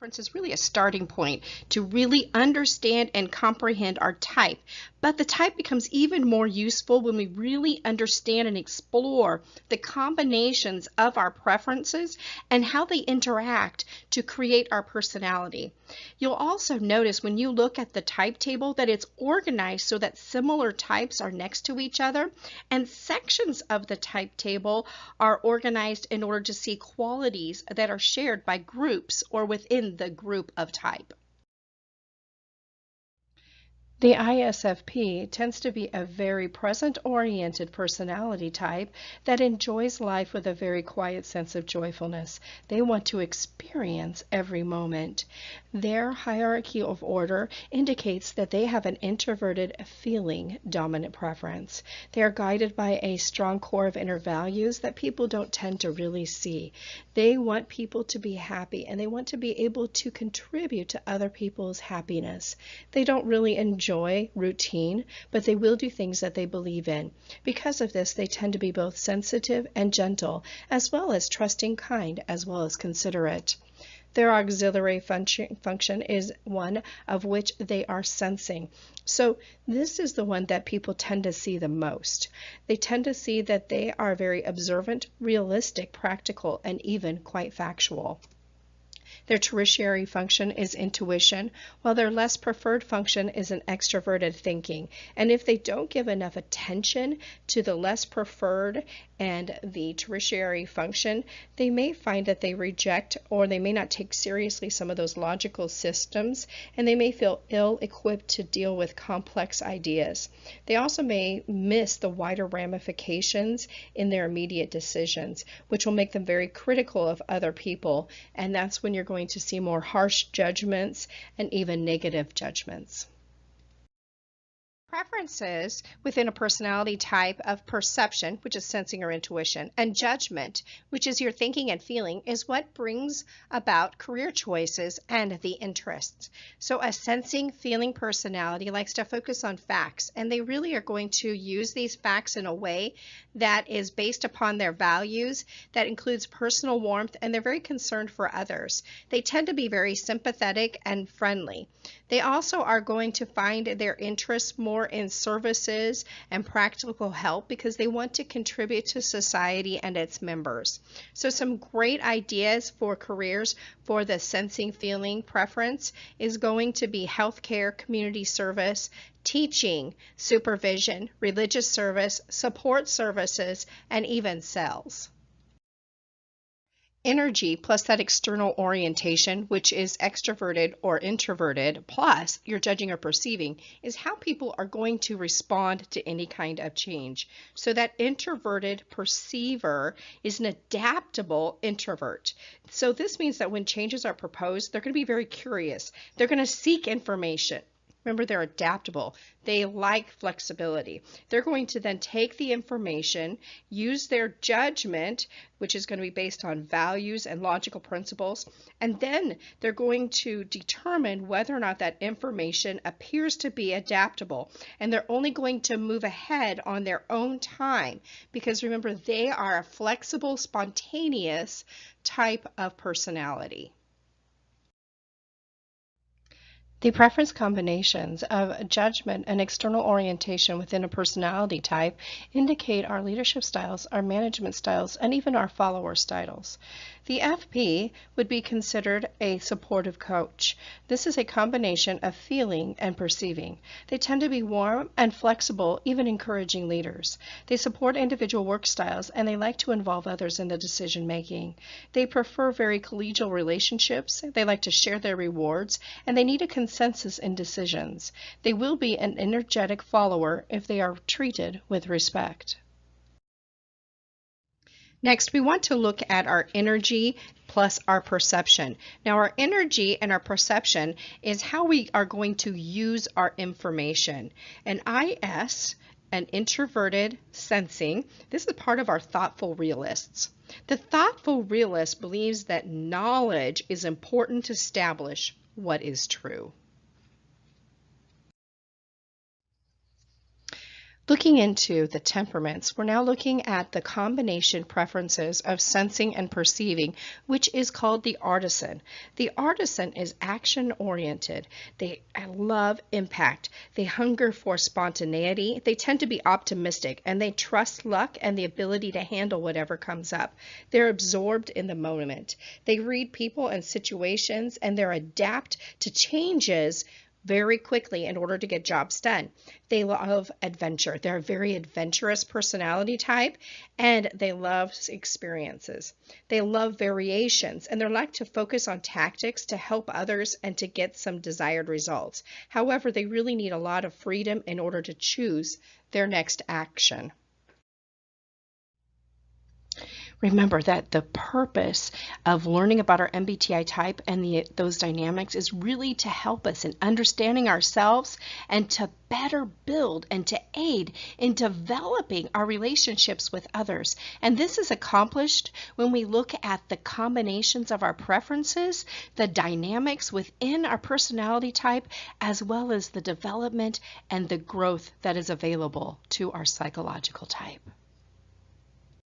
Preference is really a starting point to really understand and comprehend our type. But the type becomes even more useful when we really understand and explore the combinations of our preferences and how they interact to create our personality. You'll also notice when you look at the type table that it's organized so that similar types are next to each other, and sections of the type table are organized in order to see qualities that are shared by groups or within the group of type. The ISFP tends to be a very present-oriented personality type that enjoys life with a very quiet sense of joyfulness. They want to experience every moment. Their hierarchy of order indicates that they have an introverted feeling dominant preference. They are guided by a strong core of inner values that people don't tend to really see. They want people to be happy, and they want to be able to contribute to other people's happiness. They don't really enjoy routine, but they will do things that they believe in. Because of this, they tend to be both sensitive and gentle, as well as trusting, kind, as well as considerate. Their auxiliary function is one of which they are sensing. So this is the one that people tend to see the most. They tend to see that they are very observant, realistic, practical, and even quite factual. Their tertiary function is intuition, while their less preferred function is an extroverted thinking. And if they don't give enough attention to the less preferred and the tertiary function, they may find that they reject or they may not take seriously some of those logical systems, and they may feel ill-equipped to deal with complex ideas. They also may miss the wider ramifications in their immediate decisions, which will make them very critical of other people, and that's when you're going to see more harsh judgments and even negative judgments. Preferences within a personality type of perception, which is sensing or intuition, and judgment, which is your thinking and feeling, is what brings about career choices and the interests. So a sensing, feeling personality likes to focus on facts, and they really are going to use these facts in a way that is based upon their values, that includes personal warmth, and they're very concerned for others. They tend to be very sympathetic and friendly. They also are going to find their interests more in services and practical help because they want to contribute to society and its members. So some great ideas for careers for the sensing feeling preference is going to be healthcare, community service, teaching, supervision, religious service, support services, and even sales. Energy plus that external orientation, which is extroverted or introverted, plus your judging or perceiving, is how people are going to respond to any kind of change. So that introverted perceiver is an adaptable introvert. So this means that when changes are proposed, they're going to be very curious. They're going to seek information. Remember, they're adaptable. They like flexibility. They're going to then take the information, use their judgment, which is going to be based on values and logical principles, and then they're going to determine whether or not that information appears to be adaptable. And they're only going to move ahead on their own time because remember, they are a flexible, spontaneous type of personality. The preference combinations of judgment and external orientation within a personality type indicate our leadership styles, our management styles, and even our follower styles. The FP would be considered a supportive coach. This is a combination of feeling and perceiving. They tend to be warm and flexible, even encouraging leaders. They support individual work styles, and they like to involve others in the decision making. They prefer very collegial relationships. They like to share their rewards, and they need a consensus in decisions. They will be an energetic follower if they are treated with respect. Next, we want to look at our energy plus our perception. Now, our energy and our perception is how we are going to use our information. An IS, an introverted sensing, this is part of our thoughtful realists. The thoughtful realist believes that knowledge is important to establish what is true. Looking into the temperaments, we're now looking at the combination preferences of sensing and perceiving, which is called the artisan. The artisan is action-oriented. They love impact. They hunger for spontaneity. They tend to be optimistic, and they trust luck and the ability to handle whatever comes up. They're absorbed in the moment. They read people and situations, and they adapt to changes very quickly in order to get jobs done. They love adventure. They're a very adventurous personality type, and they love experiences. They love variations, and they like to focus on tactics to help others and to get some desired results. However, they really need a lot of freedom in order to choose their next action. Remember that the purpose of learning about our MBTI type and those dynamics is really to help us in understanding ourselves and to better build and to aid in developing our relationships with others. And this is accomplished when we look at the combinations of our preferences, the dynamics within our personality type, as well as the development and the growth that is available to our psychological type.